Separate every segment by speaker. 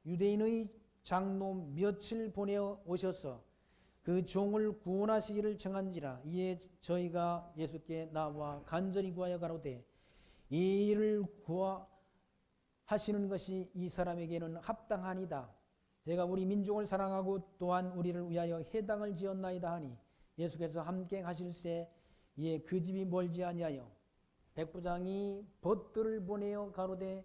Speaker 1: 유대인의 장로 몇을 보내어 오셔서 그 종을 구원하시기를 청한지라. 이에 저희가 예수께 나와 간절히 구하여 가로되 이 일을 구하시는 것이 이 사람에게는 합당하니다. 제가 우리 민족을 사랑하고 또한 우리를 위하여 해당을 지었나이다 하니 예수께서 함께 가실새 이에 그 집이 멀지 아니하여 백부장이 벗들을 보내어 가로되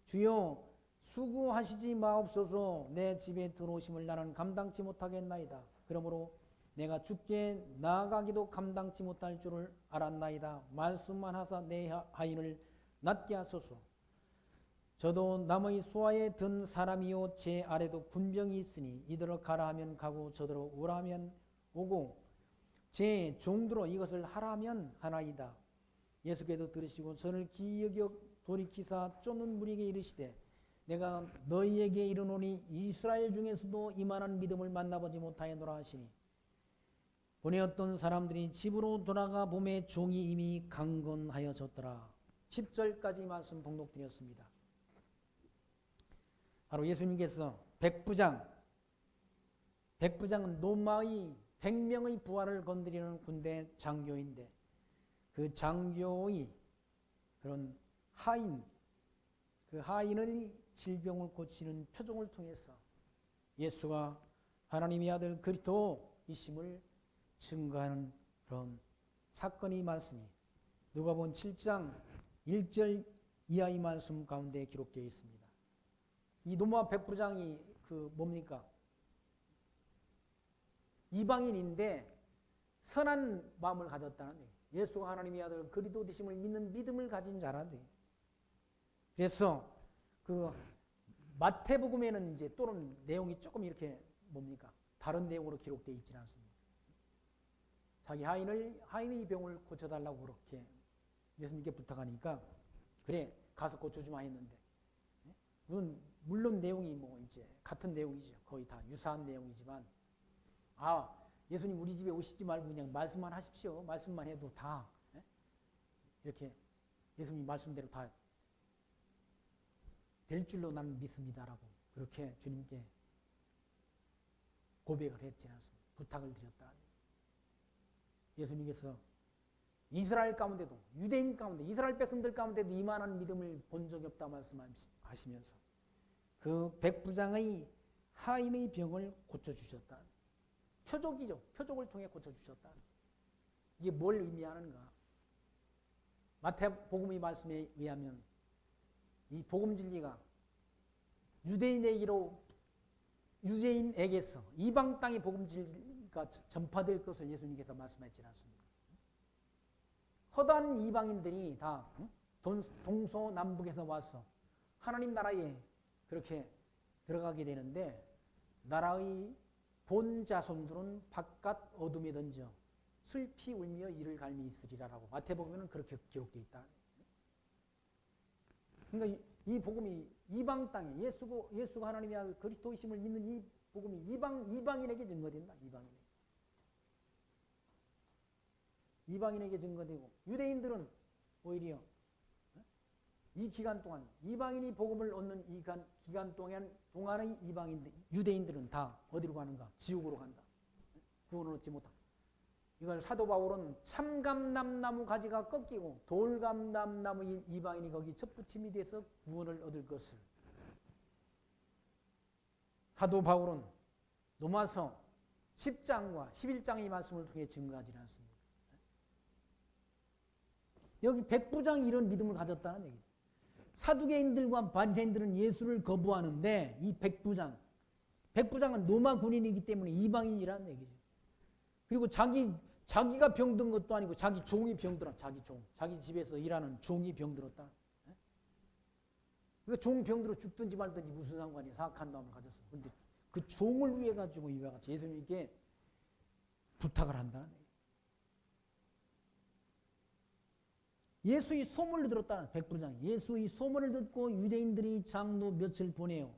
Speaker 1: 주여 수고하시지 마옵소서. 내 집에 들어오심을 나는 감당치 못하겠나이다. 그러므로 내가 주께 나아가기도 감당치 못할 줄을 알았나이다. 말씀만 하사 내 하인을 낫게 하소서. 저도 남의 수하에 든 사람이요 제 아래도 군병이 있으니 이들을 가라 하면 가고 저들을 오라 하면 오고 제 종들로 이것을 하라 하면 하나이다. 예수께서 들으시고 저를 기여겨 돌이키사 쫓는 무리에게 이르시되 내가 너희에게 이르노니 이스라엘 중에서도 이만한 믿음을 만나보지 못하였노라 하시니 보내었던 사람들이 집으로 돌아가 보매 종이 이미 강건하여졌더라. 10절까지 말씀 봉독드렸습니다. 바로 예수님께서 백부장은 로마의 100명의 부하를 건드리는 군대 장교인데 그 장교의 그런 하인, 그 하인의 질병을 고치는 표적을 통해서 예수가 하나님의 아들 그리스도이심을 증거하는 그런 사건의 말씀이 누가복음 7장 1절 이하의 말씀 가운데 기록되어 있습니다. 이 로마 백부장이 그 뭡니까? 이방인인데 선한 마음을 가졌다는 얘기예요. 예수가 하나님의 아들 그리스도 되심을 믿는 믿음을 가진 자라는데. 그래서 그 마태복음에는 이제 또는 내용이 조금 이렇게 뭡니까? 다른 내용으로 기록되어 있지는 않습니다. 자기 하인의 병을 고쳐달라고 그렇게 예수님께 부탁하니까 그래 가서 고쳐주마 했는데 물론 내용이 뭐 이제 같은 내용이죠. 거의 다 유사한 내용이지만 예수님 우리 집에 오시지 말고 그냥 말씀만 하십시오. 말씀만 해도 다 이렇게 예수님 말씀대로 다 될 줄로 나는 믿습니다라고 그렇게 주님께 고백을 했지 않습니까? 부탁을 드렸다. 예수님께서 이스라엘 가운데도 유대인 가운데 이스라엘 백성들 가운데도 이만한 믿음을 본 적이 없다 말씀하시면서 그 백부장의 하인의 병을 고쳐주셨다. 표적이죠. 표적을 통해 고쳐주셨다. 이게 뭘 의미하는가? 마태복음의 말씀에 의하면 이 복음 진리가 유대인에게서 이방 땅의 복음 진리가 전파될 것을 예수님께서 말씀하지 않습니까? 허다한 이방인들이 다 동서남북에서 와서 하나님 나라에 그렇게 들어가게 되는데 나라의 본 자손들은 바깥 어둠에 던져 슬피 울며 이를 갈미 있으리라라고 마태복음에는 그렇게 기록되어 있다. 그러니까 이 복음이 이방 땅에 예수가 하나님의 아들 그리스도이심을 믿는 이 복음이 이방인에게 증거된다. 이방인에게 증거되고 유대인들은 오히려 이 기간 동안 이방인이 복음을 얻는 이 기간 동안의 유대인들은 다 어디로 가는가? 지옥으로 간다. 구원을 얻지 못한다. 이걸 사도 바울은 참감람나무 가지가 꺾이고 돌감람나무 이방인이 거기 첩붙임이 돼서 구원을 얻을 것을 사도 바울은 로마서 10장과 11장의 말씀을 통해 증거하지 않습니다. 여기 백부장이 이런 믿음을 가졌다는 얘기죠. 사두개인들과 바리새인들은 예수를 거부하는데 이 백부장은 로마 군인이기 때문에 이방인이라는 얘기죠. 그리고 자기가 병든 것도 아니고 자기 종이 병들었다. 자기 집에서 일하는 종이 병들었다. 그러니까 종 병들어 죽든지 말든지 무슨 상관이야. 사악한 마음을 가졌어. 그런데 그 종을 위해 가지고 이와 같이 예수님께 부탁을 한다는 얘기예요. 예수의 소문을 들었다는 백부장이 예수의 소문을 듣고 유대인들이 장로 몇을 보내요.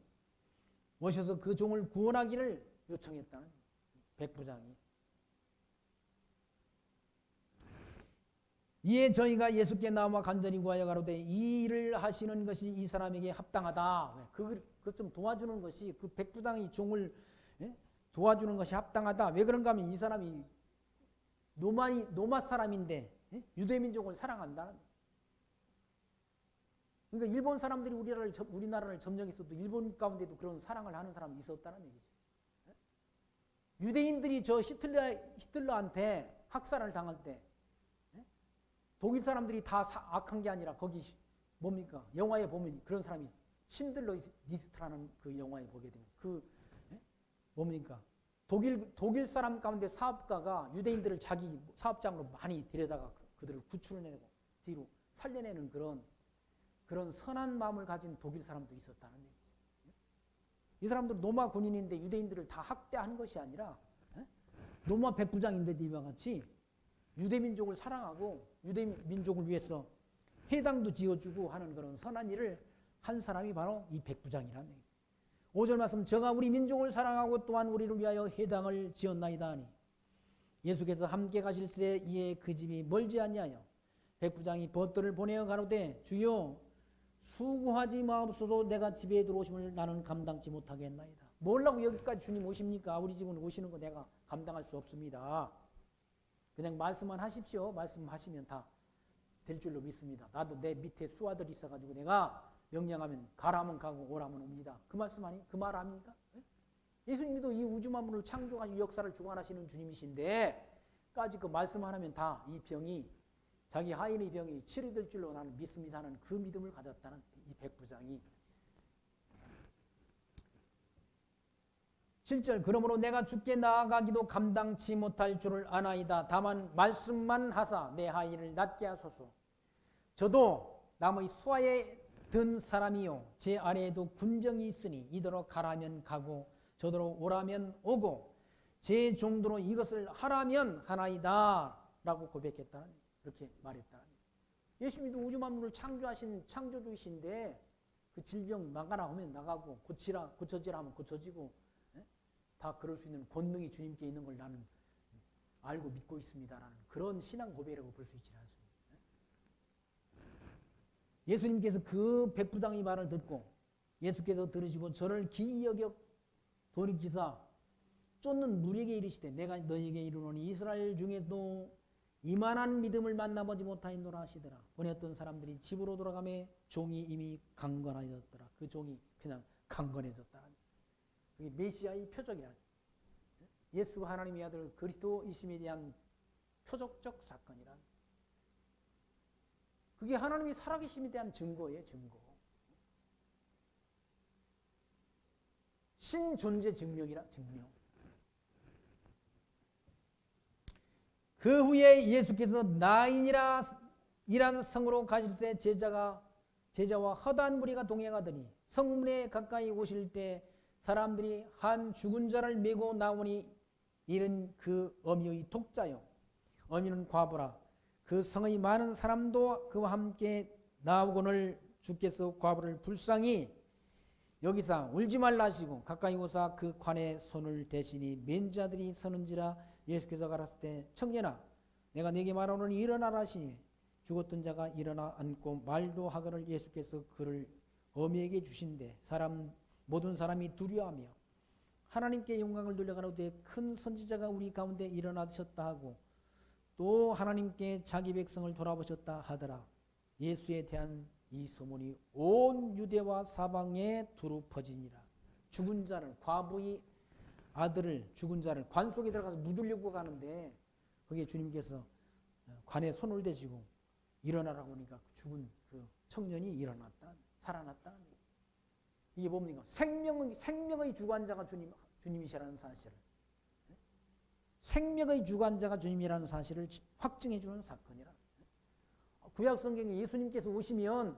Speaker 1: 오셔서 그 종을 구원하기를 요청했다는 백부장이. 이에 저희가 예수께 나와 간절히 구하여 가로되 이 일을 하시는 것이 이 사람에게 합당하다. 그것 좀 도와주는 것이 그 백부장이 종을 도와주는 것이 합당하다. 왜 그런가 하면 이 사람이 로마 사람인데 유대 민족을 사랑한다는. 그러니까 일본 사람들이 우리나라를 점령했어도 일본 가운데도 그런 사랑을 하는 사람이 있었다는 얘기죠. 유대인들이 저 히틀러한테 학살을 당할 때 독일 사람들이 다 악한 게 아니라 거기 뭡니까? 영화에 보면 그런 사람이 신들러 리스트라는 그 영화에 보게 되면 뭡니까? 독일 사람 가운데 사업가가 유대인들을 자기 사업장으로 많이 데려다가 그들을 구출해내고 뒤로 살려내는 그런 선한 마음을 가진 독일 사람도 있었다는 얘기죠. 이 사람들 로마 군인인데 유대인들을 다 학대하는 것이 아니라 로마 백부장인데 이와 같이 유대민족을 사랑하고 유대민족을 위해서 회당도 지어주고 하는 그런 선한 일을 한 사람이 바로 이 백부장이라는 얘기죠. 5절 말씀, 저가 우리 민족을 사랑하고 또한 우리를 위하여 회당을 지었나이다 하니 예수께서 함께 가실새 이에 그 집이 멀지 아니하여 백부장이 벗들을 보내어 가로되 주여 수고하지 마옵소서 내가 집에 들어오심을 나는 감당치 못하겠나이다. 뭐라고 여기까지 주님 오십니까? 우리 집은 오시는 거 내가 감당할 수 없습니다. 그냥 말씀만 하십시오. 말씀하시면 다 될 줄로 믿습니다. 나도 내 밑에 수하들이 있어가지고 내가 명령하면 가라면 가고 오라면 옵니다. 그 말씀 아니? 그 말 아닙니까? 예수님도 이 우주 만물을 창조하시고 역사를 주관하시는 주님이신데 까지 그 말씀만 하면 다 이 병이 자기 하인의 병이 치료될 줄로 나는 믿습니다 하는 그 믿음을 가졌다는 이 백부장이 7절 그러므로 내가 주께 나아가기도 감당치 못할 줄을 아나이다. 다만 말씀만 하사 내 하인을 낫게 하소서. 저도 남의 수하에 든 사람이요 제 아래에도 군병이 있으니 이더러 가라면 가고 저더러 오라면 오고 제 정도로 이것을 하라면 하나이다 라고 고백했다는 그렇게 말했다는 예수님도 우주 만물을 창조하신 창조주이신데 그 질병 나가라 하면 나가고 고쳐지라 하면 고쳐지고 다 그럴 수 있는 권능이 주님께 있는 걸 나는 알고 믿고 있습니다라는 그런 신앙 고백이라고 볼 수 있지는 않습니다. 예수님께서 그 백부장의 말을 듣고 예수께서 들으시고 저를 기이 여겨 돌이키사 쫓는 무리에게 이르시되 내가 너희에게 이르노니 이스라엘 중에도 이만한 믿음을 만나보지 못하였노라 하시더라. 보냈던 사람들이 집으로 돌아가매 종이 이미 강건하였더라. 그 종이 그냥 강건해졌다. 그게 메시아의 표적이라. 예수가 하나님의 아들 그리스도이심에 대한 표적적 사건이란. 그게 하나님이 살아계심에 대한 증거예요. 증거. 신존재 증명이라. 증명. 그 후에 예수께서 나인이라는 성으로 가실새 제자와 허다한 무리가 동행하더니 성문에 가까이 오실 때 사람들이 한 죽은 자를 메고 나오니 이는 그 어미의 독자요 어미는 과부라. 그 성의 많은 사람도 그와 함께 나오거늘 주께서 과부를 불쌍히 여기사 울지 말라 하시고 가까이 오사 그 관에 손을 대시니 맨 자들이 서는지라. 예수께서 가라사대 때 청년아 내가 네게 말하노니 일어나라 하시니 죽었던 자가 일어나 앉고 말도 하거늘 예수께서 그를 어미에게 주신대 모든 사람이 두려워하며 하나님께 영광을 돌려가로되 큰 선지자가 우리 가운데 일어나셨다 하고 또 하나님께 자기 백성을 돌아보셨다 하더라. 예수에 대한 이 소문이 온 유대와 사방에 두루 퍼지니라. 죽은 자를 과부의 아들을 죽은 자를 관 속에 들어가서 묻으려고 가는데 거기에 주님께서 관에 손을 대시고 일어나라고 하니까 죽은 그 청년이 일어났다. 살아났다. 이게 뭡니까? 생명의 주관자가 주님이시라는 사실을 생명의 주관자가 주님이라는 사실을 확증해 주는 사건이라. 구약 성경에 예수님께서 오시면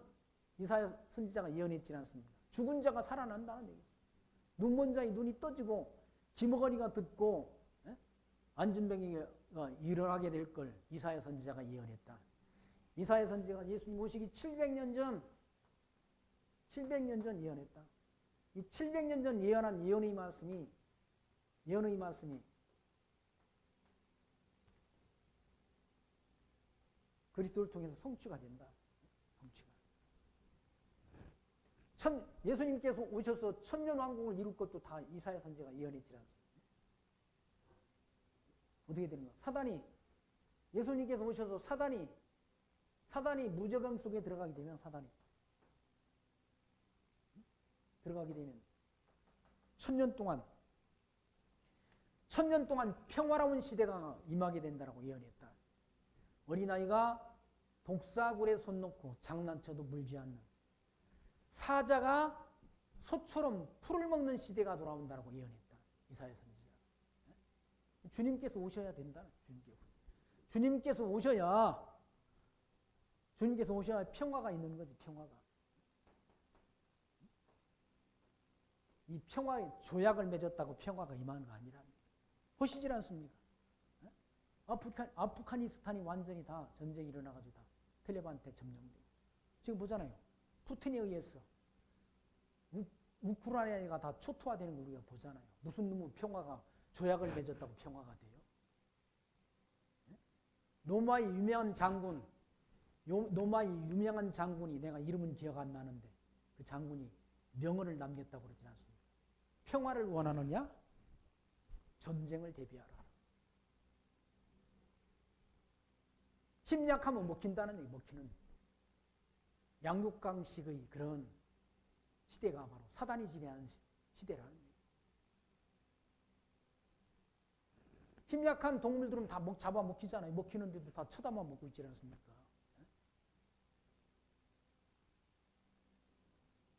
Speaker 1: 이사야 선지자가 예언했지 않습니까? 죽은 자가 살아난다는 얘기죠. 눈먼 자의 눈이 떠지고 기머거리가 듣고 안진병이가 일어나게 될 걸 이사야 선지자가 예언했다. 이사야 선지자가 예수님 오시기 700년 전 예언했다. 이 700년 전 예언한 예언의 말씀이 그리스도를 통해서 성취가 된다. 성취가. 예수님께서 오셔서 천년왕국을 이룰 것도 다 이사야 선지자가 예언했지 않습니까? 어떻게 되는가? 예수님께서 오셔서 사단이 무저강 속에 들어가게 되면 천년 동안 평화로운 시대가 임하게 된다고 예언했다. 어린아이가 독사굴에 손 놓고 장난쳐도 물지 않는, 사자가 소처럼 풀을 먹는 시대가 돌아온다고 예언했다. 이사야 선지자. 주님께서 오셔야 된다. 주님께서 오셔야 평화가 있는 거지. 평화가. 이 평화의 조약을 맺었다고 평화가 임하는 거 아니라 보시질 않습니까? 아프가니스탄이 완전히 다 전쟁이 일어나가지고 다 텔레반한테 점령되고, 지금 보잖아요. 푸틴에 의해서 우크라이나가 다 초토화되는 거 우리가 보잖아요. 무슨 놈의 평화가, 조약을 맺었다고 평화가 돼요? 로마의 유명한 장군이 내가 이름은 기억 안 나는데, 그 장군이 명언을 남겼다고 그러지 않습니까? 평화를 원하느냐? 전쟁을 대비하라. 힘 약하면 먹힌다는 얘기, 먹히는. 양육강식의 그런 시대가 바로 사단이 지배하는 시대라는 얘기. 힘 약한 동물들은 다 잡아 먹히잖아요. 먹히는데도 다 쳐다만 먹고 있지 않습니까?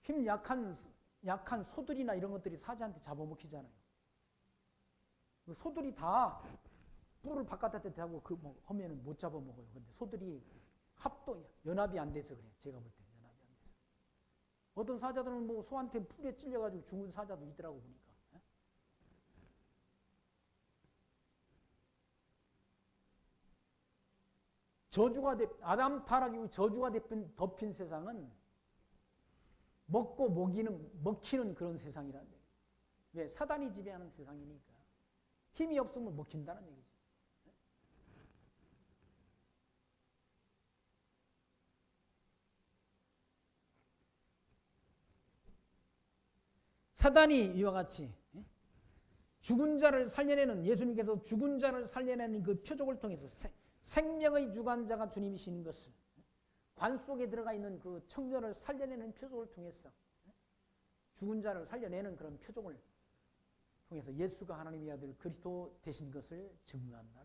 Speaker 1: 힘 약한 소들이나 이런 것들이 사자한테 잡아먹히잖아요. 소들이 다 뿔을 바깥에 대고 하면은 못 잡아먹어요. 근데 소들이 연합이 안 돼서 그래. 제가 볼 때 연합이 안 돼서. 어떤 사자들은 소한테 풀에 찔려가지고 죽은 사자도 있더라고 보니까. 아담 타락이 저주가 덮인 세상은 먹고 먹히는 그런 세상이라는 얘기예요. 왜? 사단이 지배하는 세상이니까. 힘이 없으면 먹힌다는 얘기죠. 사단이 이와 같이 죽은 자를 살려내는, 예수님께서 죽은 자를 살려내는 그 표적을 통해서 생명의 주관자가 주님이시는 것을, 관 속에 들어가 있는 그 청년을 살려내는 표적을 통해서, 죽은 자를 살려내는 그런 표적을 통해서 예수가 하나님의 아들 그리스도 되신 것을 증거한다.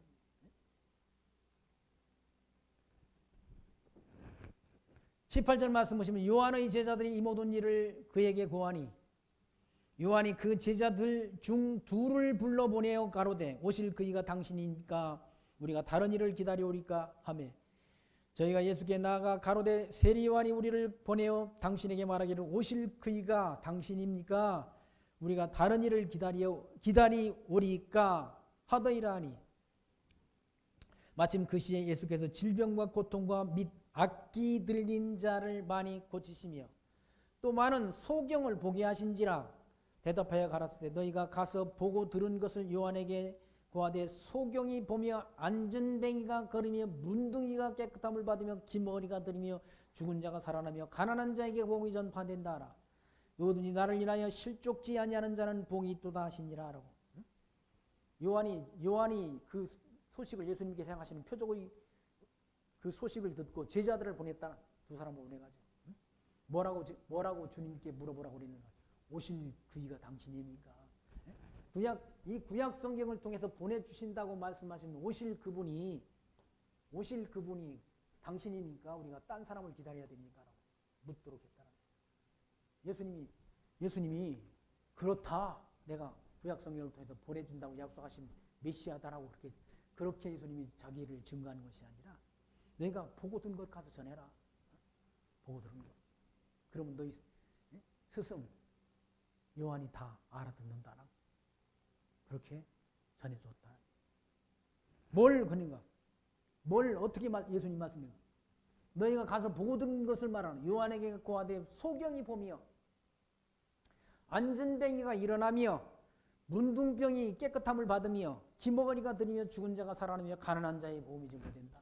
Speaker 1: 18절 말씀 보시면, 요한의 제자들이 이 모든 일을 그에게 고하니 요한이 그 제자들 중 둘을 불러보내어 가로되 오실 그이가 당신이니까 우리가 다른 일을 기다려오리까 하며, 저희가 예수께 나아가 가로되 세리 요한이 우리를 보내어 당신에게 말하기를 오실 그이가 당신입니까? 우리가 다른 일을 기다리오리까 하더이라 하니, 마침 그 시에 예수께서 질병과 고통과 및 악기 들린 자를 많이 고치시며 또 많은 소경을 보게 하신지라. 대답하여 가라사대 너희가 가서 보고 들은 것을 요한에게 고하되, 소경이 보며 안전뱅이가 걸으며 문둥이가 깨끗함을 받으며 기머리가 들이며 죽은 자가 살아나며 가난한 자에게 복이 전파된다 하라. 누구든지 나를 인하여 실족지 아니하는 자는 복이 있도다 하시니라 하라고. 요한이 그 소식을, 예수님께서 행하시는 표적의 그 소식을 듣고 제자들을 보냈다. 두 사람을 보내가지고 뭐라고 주님께 물어보라고 그랬는가? 오실 그이가 당신입니까? 이 구약 성경을 통해서 보내주신다고 말씀하시는 오실 그분이 당신이니까 우리가 딴 사람을 기다려야 됩니까? 라고 묻도록 했다는 거예요. 예수님이 그렇다, 내가 구약 성경을 통해서 보내준다고 약속하신 메시아다라고 그렇게 예수님이 자기를 증거하는 것이 아니라, 너희가 보고 든 것 가서 전해라. 보고 들은 것. 그러면 너희 스승 요한이 다 알아듣는다라고 그렇게 전해줬다. 뭘 그런가? 뭘 어떻게 예수님 말씀해요? 너희가 가서 보고 들은 것을 말하는, 요한에게 고하되 소경이 보며 안전뱅이가 일어나며 문둥병이 깨끗함을 받으며 기머거리가 들이며 죽은 자가 살아나며 가난한 자의 복음이 증거된다.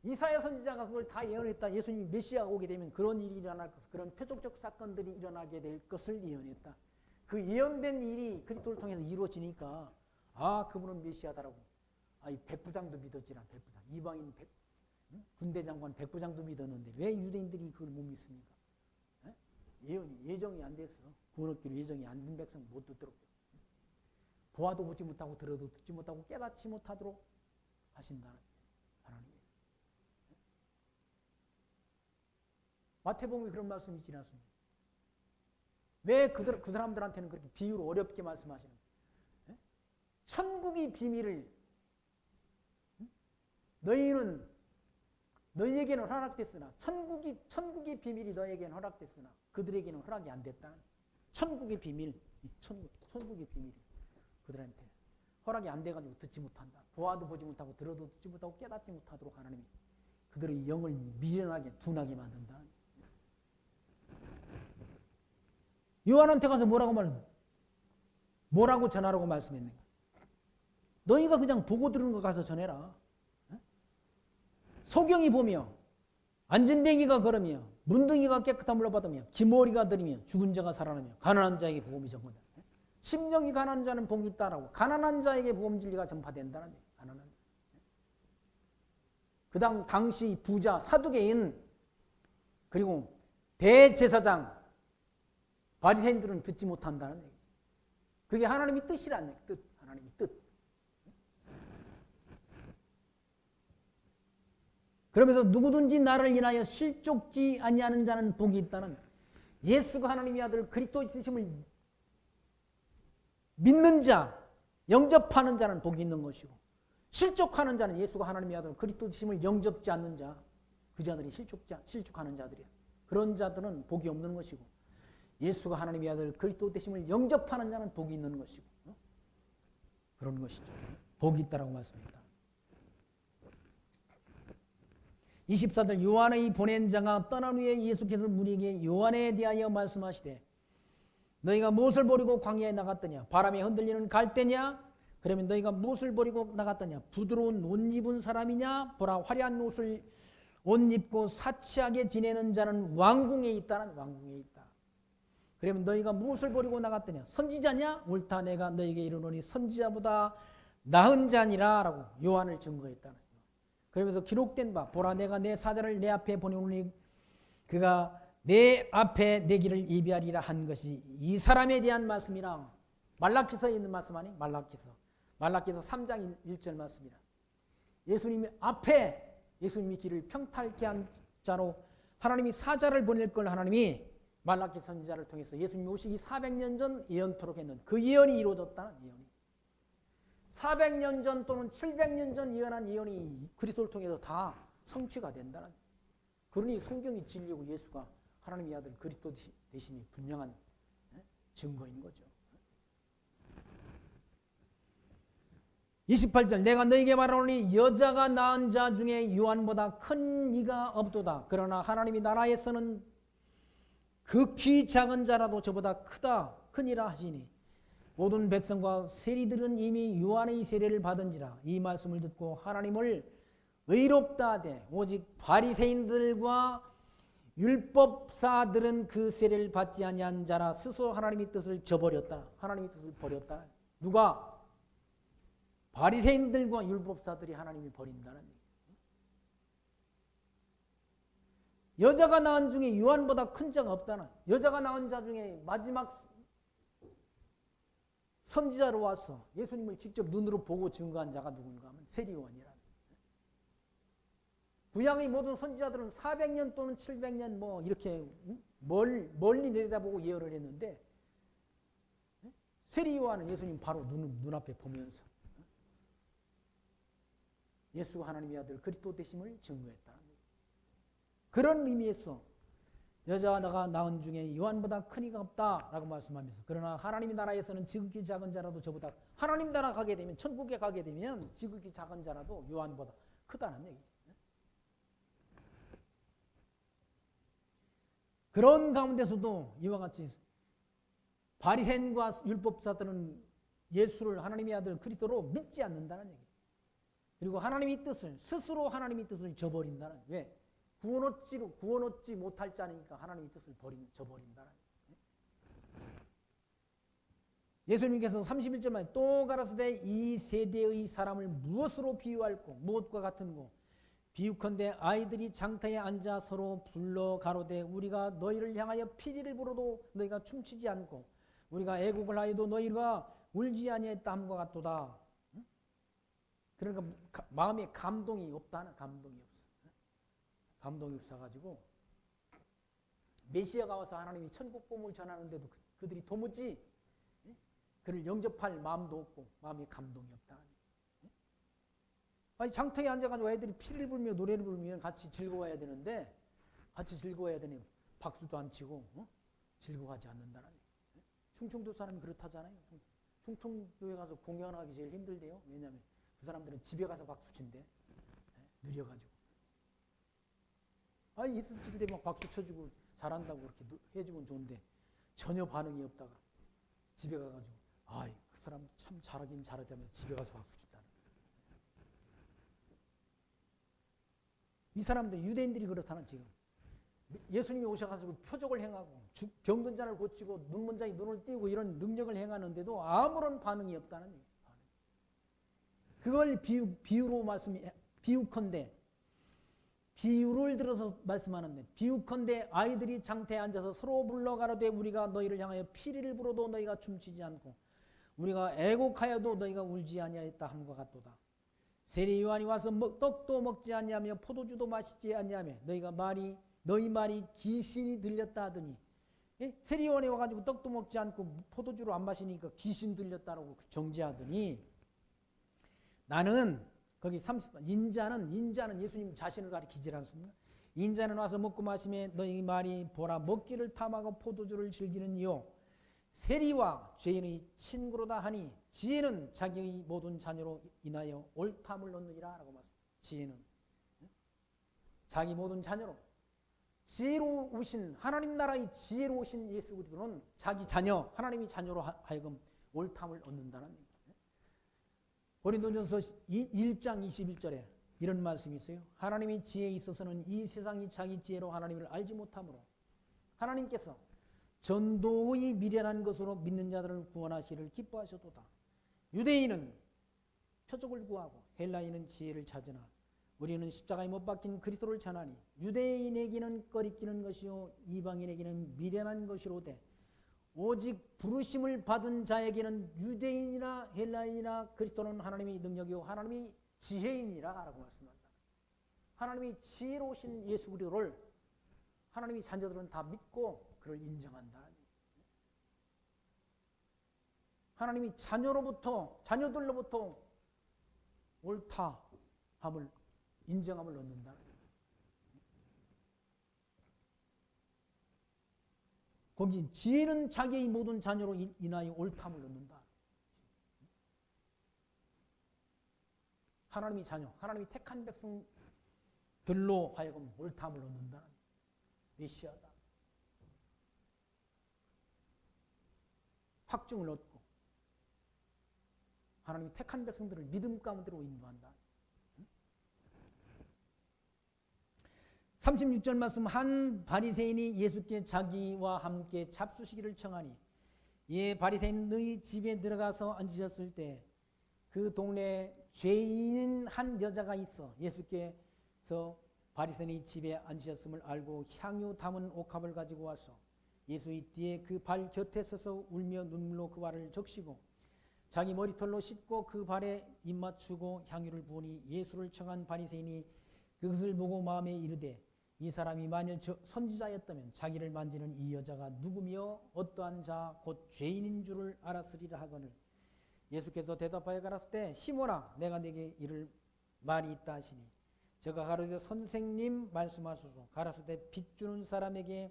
Speaker 1: 이사야 선지자가 그걸 다 예언했다. 예수님이 메시아가 오게 되면 그런 일이 일어날 것을, 그런 표적적 사건들이 일어나게 될 것을 예언했다. 그 예언된 일이 그리스도를 통해서 이루어지니까 아, 그분은 메시아다라고. 아, 이 백부장도 믿었지라. 백부장. 이방인 군대 장관 백부장도 믿었는데 왜 유대인들이 그걸 못 믿습니까? 예정이 안 됐어. 구원 얻기로 예정이 안 된 백성 못 듣도록. 보아도 보지 못하고 들어도 듣지 못하고 깨닫지 못하도록 하신다는 하나님. 마태복음에 그런 말씀이 있지 않습니까? 왜 그 사람들한테는 그렇게 비유로 어렵게 말씀하시는 거예요? 천국의 비밀을 너희에게는 허락됐으나 천국의 비밀이 너희에게는 허락됐으나 그들에게는 허락이 안 됐다. 천국의 비밀, 천국의 비밀이 그들한테 허락이 안 돼가지고 듣지 못한다. 보아도 보지 못하고 들어도 듣지 못하고 깨닫지 못하도록 하나님이 그들의 영을 미련하게 둔하게 만든다. 요한한테 가서 뭐라고 전하라고 말씀했는가? 너희가 그냥 보고 들은 거 가서 전해라. 소경이 보며 안진뱅이가 걸으며 문둥이가 깨끗한 물로 받으며 기머리가 들이며 죽은 자가 살아나며 가난한 자에게 복음이 전파된다. 심령이 가난한 자는 복이 있다라고. 가난한 자에게 복음 진리가 전파된다는 얘기예요. 가난한 자. 그 당시 부자, 사두개인, 그리고 대제사장, 바리새인들은 듣지 못한다는 얘기예요. 그게 하나님의 뜻이라는 얘기예요. 뜻, 하나님의 뜻. 그러면서 누구든지 나를 인하여 실족지 아니하는 자는 복이 있다는, 예수가 하나님의 아들 그리스도의 있으심을 믿는 자, 영접하는 자는 복이 있는 것이고, 실족하는 자는 예수가 하나님의 아들 그리스도의 있으심을 영접지 않는 자, 그 자들이 실족하는 자들이야. 그런 자들은 복이 없는 것이고, 예수가 하나님의 아들 그리스도 되심을 영접하는 자는 복이 있는 것이고, 그런 것이죠. 복이 있다라고 말씀합니다. 24절 요한의 보낸 자가 떠난 후에 예수께서 무리에게 요한에 대하여 말씀하시되 너희가 무엇을 버리고 광야에 나갔더냐? 바람에 흔들리는 갈대냐? 그러면 너희가 무엇을 버리고 나갔더냐? 부드러운 옷 입은 사람이냐? 보라, 화려한 옷을 옷 입고 사치하게 지내는 자는 왕궁에 있다는, 왕궁에 있다. 그러면 너희가 무엇을 버리고 나갔더냐? 선지자냐? 옳다, 내가 너희에게 이르노니 선지자보다 나은 자니라 라고 요한을 증거했다는. 그러면서 기록된 바, 보라, 내가 내 사자를 내 앞에 보내오니 그가 내 앞에 내 길을 예비하리라 한 것이 이 사람에 대한 말씀이라. 말라기서에 있는 말씀 아니? 말라기서 3장 1절 말씀이라. 예수님이 앞에, 예수님이 길을 평탄케 한 자로 하나님이 사자를 보낼 걸 하나님이 말라기 선지자를 통해서 예수님이 오시기 400년 전 예언토록 했는 그 예언이 이루어졌다는 예언이. 400년 전 또는 700년 전 예언한 예언이 그리스도를 통해서 다 성취가 된다는. 그러니 성경이 진리고 예수가 하나님의 아들 그리스도 되심이 분명한 증거인 거죠. 28절 내가 너에게 말하노니 여자가 낳은 자 중에 요한보다 큰 이가 없도다. 그러나 하나님의 나라에서는 극히 작은 자라도 저보다 크니라 하시니 모든 백성과 세리들은 이미 요한의 세례를 받은지라. 이 말씀을 듣고 하나님을 의롭다 하되 오직 바리새인들과 율법사들은 그 세례를 받지 아니한 자라 스스로 하나님의 뜻을 저버렸다. 하나님의 뜻을 버렸다. 누가? 바리새인들과 율법사들이 하나님을 버린다는 얘기예요. 여자가 낳은 중에 요한보다 큰 자가 없다는. 여자가 낳은 자 중에 마지막 선지자로 와서 예수님을 직접 눈으로 보고 증거한 자가 누군가 하면 세리요한이라. 구약의 모든 선지자들은 400년 또는 700년 뭐 이렇게 멀리 내다보고 예언을 했는데 세리요한은 예수님 바로 눈앞에 보면서 예수가 하나님의 아들 그리스도 되심을 증거했다. 그런 의미에서 여자가 낳은 중에 요한보다 큰 이가 없다라고 말씀하면서, 그러나 하나님의 나라에서는 지극히 작은 자라도 저보다, 하나님 나라 가게 되면, 천국에 가게 되면 지극히 작은 자라도 요한보다 크다는 얘기죠. 그런 가운데서도 이와 같이 바리새인과 율법사들은 예수를 하나님의 아들 그리스도로 믿지 않는다는 얘기죠. 그리고 하나님의 뜻을 스스로 하나님의 뜻을 저버린다는 왜? 구원 얻지 못할 자니까 하나님의 뜻을 저버린다는 예수님께서 31절만 또 가라사대 이 세대의 사람을 무엇으로 비유할꼬 무엇과 같은고 비유컨대 아이들이 장터에 앉아 서로 불러 가로되 우리가 너희를 향하여 피리를 불어도 너희가 춤추지 않고 우리가 애곡을 하여도 너희가 울지 아니하였다 함과 같도다. 그러니까 마음에 감동이 없다는 감동이 없어. 감동이 없어가지고 메시아가 와서 하나님이 천국 복음을 전하는데도 그들이 도무지 그를 영접할 마음도 없고 마음에 감동이 없다. 아니 장터에 앉아가지고 애들이 피리를 불며 노래를 불면 같이 즐거워야 되는데 같이 즐거워야 되니 박수도 안 치고 즐거워하지 않는다는 충청도 사람이 그렇다잖아요. 충청도에 가서 공연하기 제일 힘들대요. 왜냐하면 그 사람들은 집에 가서 박수 친대. 느려가지고. 아니 있을 때 막 박수 쳐주고 잘한다고 그렇게 해주면 좋은데 전혀 반응이 없다가 집에 가가지고 아이 그 사람 참 잘하긴 잘하다면서 집에 가서 박수 친다는. 이 사람들 유대인들이 그렇다는 지금. 예수님이 오셔가지고 표적을 행하고 병든 자를 고치고 눈먼 자의 눈을 띄우고 이런 능력을 행하는데도 아무런 반응이 없다는 얘기예요. 그걸 비유로 비유컨대 비유를 들어서 말씀하는데 비유컨대 아이들이 장터에 앉아서 서로 불러 가로되 우리가 너희를 향하여 피리를 불어도 너희가 춤추지 않고 우리가 애곡하여도 너희가 울지 아니하였다 함과 같도다. 세리 요한이 와서 떡도 먹지 아니하며 포도주도 마시지 아니하며 너희 말이 귀신이 들렸다 하더니 세리 요한이 와가지고 떡도 먹지 않고 포도주를 안 마시니까 귀신 들렸다라고 정죄하더니 나는 거기 30번 인자는 예수님 자신을 가리키지 않습니까? 인자는 와서 먹고 마시며 너희 말이 보라 먹기를 탐하고 포도주를 즐기는 이요 세리와 죄인의 친구로다 하니 지혜는 자기의 모든 자녀로 인하여 옳담을 얻느니라 라고 말씀합니다. 지혜는 자기 모든 자녀로 지혜로우신 하나님 나라의 지혜로우신 예수 그리스도는 자기 자녀 하나님의 자녀로 하여금 옳담을 얻는다는 얘기예요. 고린도전서 1장 21절에 이런 말씀이 있어요. 하나님의 지혜에 있어서는 이 세상이 자기 지혜로 하나님을 알지 못하므로 하나님께서 전도의 미련한 것으로 믿는 자들을 구원하시기를 기뻐하셨도다. 유대인은 표적을 구하고 헬라인은 지혜를 찾으나 우리는 십자가에 못 박힌 그리스도를 전하니 유대인에게는 꺼리끼는 것이요 이방인에게는 미련한 것이로되 오직 부르심을 받은 자에게는 유대인이나 헬라인이나 그리스도는 하나님의 능력이요 하나님의 지혜이니라 라고 말씀한다. 하나님의 지혜로우신 예수 그리스도를 하나님의 자녀들은 다 믿고 그를 인정한다. 하나님의 자녀들로부터 옳다함을 인정함을 얻는다. 거기 지혜는 자기의 모든 자녀로 인하여 옳담을 얻는다. 하나님의 자녀, 하나님의 택한 백성들로 하여금 옳담을 얻는다. 메시아다. 확증을 얻고 하나님의 택한 백성들을 믿음 가운데로 인도한다. 36절 말씀 한 바리새인이 예수께 자기와 함께 잡수시기를 청하니 예 바리새인 너희 집에 들어가서 앉으셨을 때 그 동네에 죄인인 한 여자가 있어 예수께서 바리새인의 집에 앉으셨음을 알고 향유 담은 옥합을 가지고 와서 예수의 뒤에 그 발 곁에 서서 울며 눈물로 그 발을 적시고 자기 머리털로 씻고 그 발에 입 맞추고 향유를 부으니 예수를 청한 바리새인이 그것을 보고 마음에 이르되 이 사람이 만일 선지자였다면 자기를 만지는 이 여자가 누구며 어떠한 자 곧 죄인인 줄을 알았으리라 하거늘 예수께서 대답하여 가라사대 때 시몬아 내가 네게 이를 말이 있다 하시니 저가 가로되 선생님 말씀하소서. 가라사대 때 빚 주는 사람에게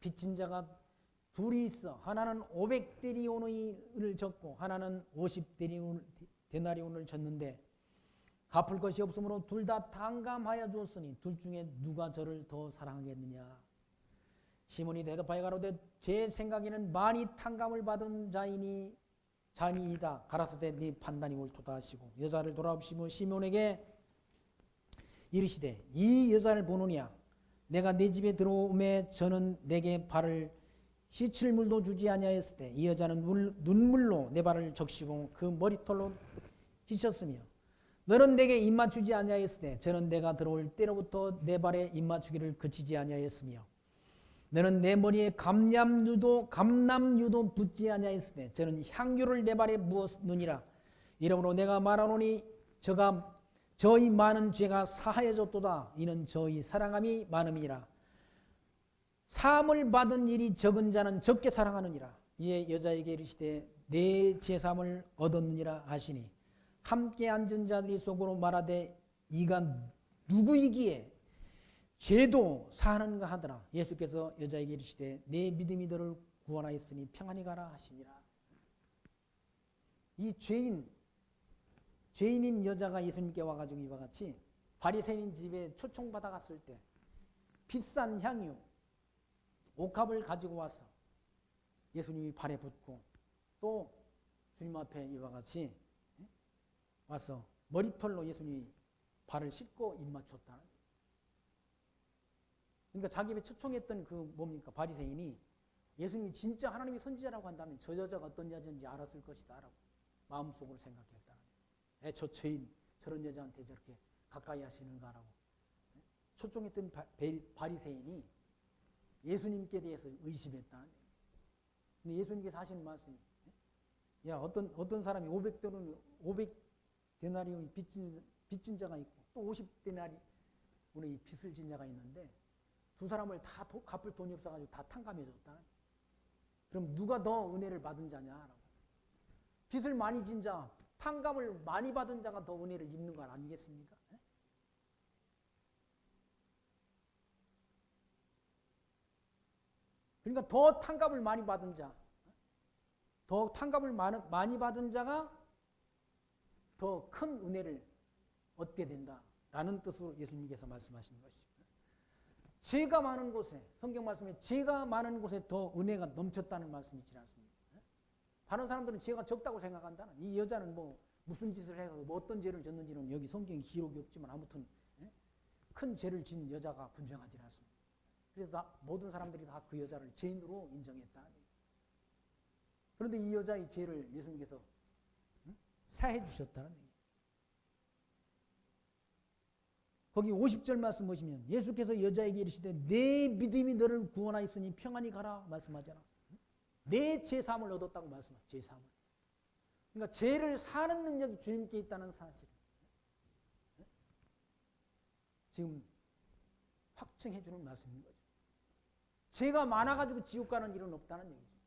Speaker 1: 빚진 자가 둘이 있어 하나는 500데나리온을 졌고 하나는 50데나리온을 졌는데 갚을 것이 없으므로 둘 다 탕감하여 주었으니 둘 중에 누가 저를 더 사랑하겠느냐. 시몬이 대답하여 가로되 제 생각에는 많이 탕감을 받은 자이니 잠이이다 가라사대 네 판단이 옳도다 하시고 여자를 돌아보시며 시몬에게 이르시되 이 여자를 보느냐 내가 내 집에 들어오매 저는 내게 발을 씻을 물도 주지 아니하였을 때 이 여자는 눈물로 내 발을 적시고 그 머리털로 씻었으며 너는 내게 입맞추지 아니하였을 때 저는 내가 들어올 때로부터 내 발에 입맞추기를 그치지 아니하였으며 너는 내 머리에 감람유도 붓지 아니하였을 때 저는 향유를 내 발에 부었느니라. 이러므로 내가 말하노니 저희 많은 죄가 사하여졌도다. 이는 저희 사랑함이 많음이니라. 사함을 받은 일이 적은 자는 적게 사랑하느니라. 이에 여자에게 이르시되 내 제사함을 얻었느니라 하시니 함께 앉은 자들이 속으로 말하되 이가 누구이기에 죄도 사하는가 하더라. 예수께서 여자에게 이르시되 내 믿음이 너를 구원하였으니 평안히 가라 하시니라. 이 죄인인 여자가 예수님께 와가지고 이와 같이 바리새인 집에 초청받아 갔을 때 비싼 향유 옥합을 가지고 와서 예수님이 발에 붓고 또 주님 앞에 이와 같이 와서 머리털로 예수님이 발을 씻고 입맞췄다. 그러니까 자기 집에 초청했던 그 뭡니까 바리새인이 예수님이 진짜 하나님의 선지자라고 한다면 저 여자가 어떤 여자인지 알았을 것이다 라고 마음속으로 생각했다. 저 죄인 저런 여자한테 저렇게 가까이 하시는가라고 초청했던 바리새인이 예수님께 대해서 의심했다. 근데 예수님께서 하시는 말씀이 야 어떤 사람이 500데나리온이 빚진 자가 있고 또 50데나리 우리 빚을 진 자가 있는데 두 사람을 다 갚을 돈이 없어가지고 다 탕감해줬다. 그럼 누가 더 은혜를 받은 자냐라고. 빚을 많이 진 자, 탕감을 많이 받은 자가 더 은혜를 입는 거 아니겠습니까? 그러니까 더 탕감을 많이 받은 자, 더 탕감을 많이 받은 자가 더 큰 은혜를 얻게 된다라는 뜻으로 예수님께서 말씀하시는 것이죠. 죄가 많은 곳에, 성경 말씀에 죄가 많은 곳에 더 은혜가 넘쳤다는 말씀이 있지 않습니까? 다른 사람들은 죄가 적다고 생각한다. 이 여자는 뭐 무슨 짓을 해서 뭐 어떤 죄를 졌는지는 여기 성경에 기록이 없지만 아무튼 큰 죄를 진 여자가 분명하지 않습니다. 그래서 모든 사람들이 다 그 여자를 죄인으로 인정했다. 그런데 이 여자의 죄를 예수님께서 사해 주셨다는 얘기예요. 거기 50절 말씀 보시면 예수께서 여자에게 이르시되 내 믿음이 너를 구원하였으니 평안히 가라 말씀하잖아. 내 죄사함을 얻었다고 말씀하죠. 죄사함을. 그러니까 죄를 사는 능력이 주님께 있다는 사실. 지금 확증해 주는 말씀인 거죠. 죄가 많아가지고 지옥 가는 일은 없다는 얘기죠.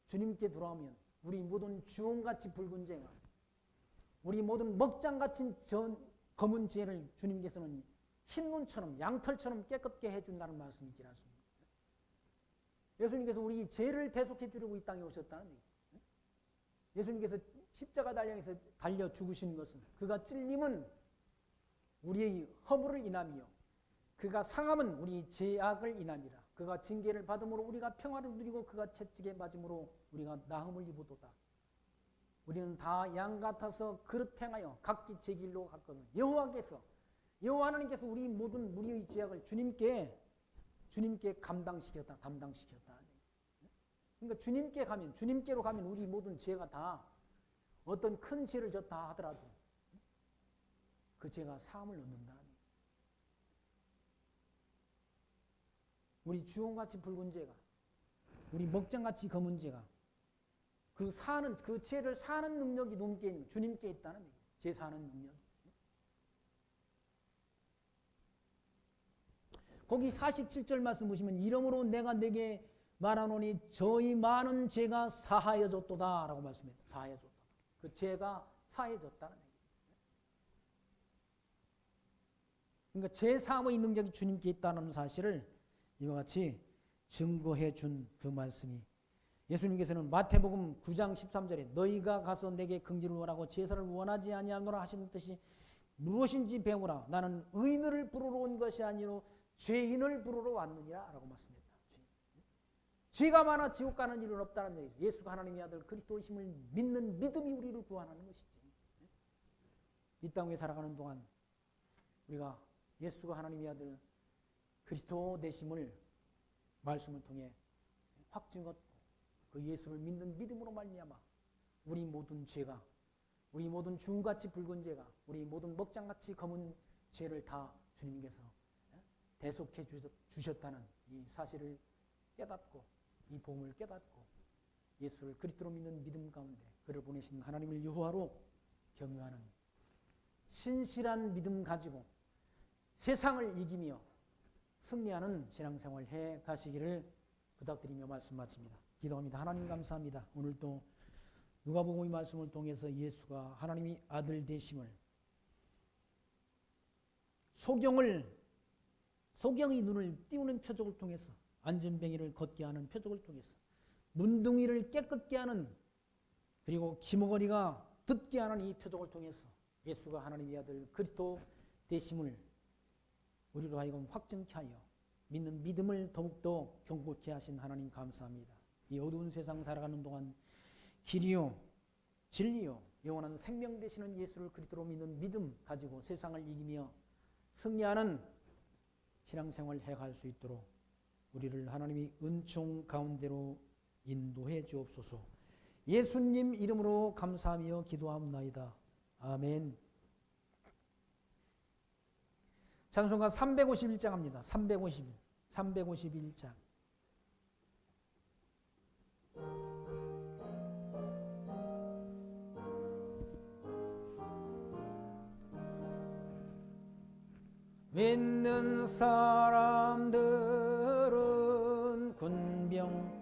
Speaker 1: 주님께 돌아오면 우리 모든 주홍같이 붉은 죄가 우리 모든 먹장같이 검은 죄를 주님께서는 흰눈처럼 양털처럼 깨끗게 해준다는 말씀이지 않습니까? 예수님께서 우리 죄를 대속해 주려고 이 땅에 오셨다는 얘기죠. 예수님께서 십자가 달려에서 달려 죽으신 것은 그가 찔림은 우리의 허물을 인함이요 그가 상함은 우리 죄악을 인함이라. 그가 징계를 받음으로 우리가 평화를 누리고 그가 채찍에 맞음으로 우리가 나음을 입으도다. 우리는 다 양 같아서 그릇 행하여 각기 제 길로 갔거든. 여호와 하나님께서 우리 모든 우리의 죄악을 주님께 담당시켰다. 그러니까 주님께로 가면 우리 모든 죄가 다 어떤 큰 죄를 졌다 하더라도 그 죄가 사함을 얻는다. 우리 주홍같이 붉은 죄가, 우리 먹장같이 검은 죄가 그 죄를 사는 능력이 주님께 있다는 얘기예요. 죄 사는 능력이. 거기 47절 말씀 보시면 이러므로 내가 네게 말하노니 저희 많은 죄가 사하여졌도다 라고 말씀해요. 사하여졌다. 그 죄가 사해졌다는 얘기예요. 그러니까 죄 사함의 능력이 주님께 있다는 사실을 이와 같이 증거해 준 그 말씀이 예수님께서는 마태복음 9장 13절에 너희가 가서 내게 긍지를 원하고 제사를 원하지 아니하노라 하시는 뜻이 무엇인지 배우라. 나는 의인을 부르러 온 것이 아니요 죄인을 부르러 왔느니라 라고 말씀했다. 죄가 많아 지옥 가는 일은 없다는 얘기죠. 예수가 하나님의 아들 그리스도이심을 믿는 믿음이 우리를 구원하는 것이지. 이 땅에 살아가는 동안 우리가 예수가 하나님의 아들 그리스도 되심을 말씀을 통해 확증 얻고 그 예수를 믿는 믿음으로 말미암아 우리 모든 죄가, 우리 모든 주같이 붉은 죄가, 우리 모든 먹장같이 검은 죄를 다 주님께서 대속해 주셨다는 이 사실을 깨닫고 이 복음을 깨닫고 예수를 그리스도로 믿는 믿음 가운데 그를 보내신 하나님을 여호와로 경유하는 신실한 믿음 가지고 세상을 이기며 승리하는 신앙생활 해 가시기를 부탁드리며 말씀 마칩니다. 기도합니다. 하나님 감사합니다. 오늘도 누가복음 이 말씀을 통해서 예수가 하나님의 아들 되심을 소경의 눈을 띄우는 표적을 통해서 안전뱅이를 걷게 하는 표적을 통해서 문둥이를 깨끗게 하는 그리고 기머거리가 듣게 하는 이 표적을 통해서 예수가 하나님의 아들 그리스도 되심을 우리로 하여금 확증케 하여 믿는 믿음을 더욱더 견고케 하신 하나님 감사합니다. 이 어두운 세상 살아가는 동안 길이요 진리요 영원한 생명 되시는 예수를 그리스도로 믿는 믿음 가지고 세상을 이기며 승리하는 신앙생활을 해갈 수 있도록 우리를 하나님의 은총 가운데로 인도해 주옵소서. 예수님 이름으로 감사하며 기도하옵나이다. 아멘. 찬송가 351장 합니다. 351장. 믿는 사람들은 군병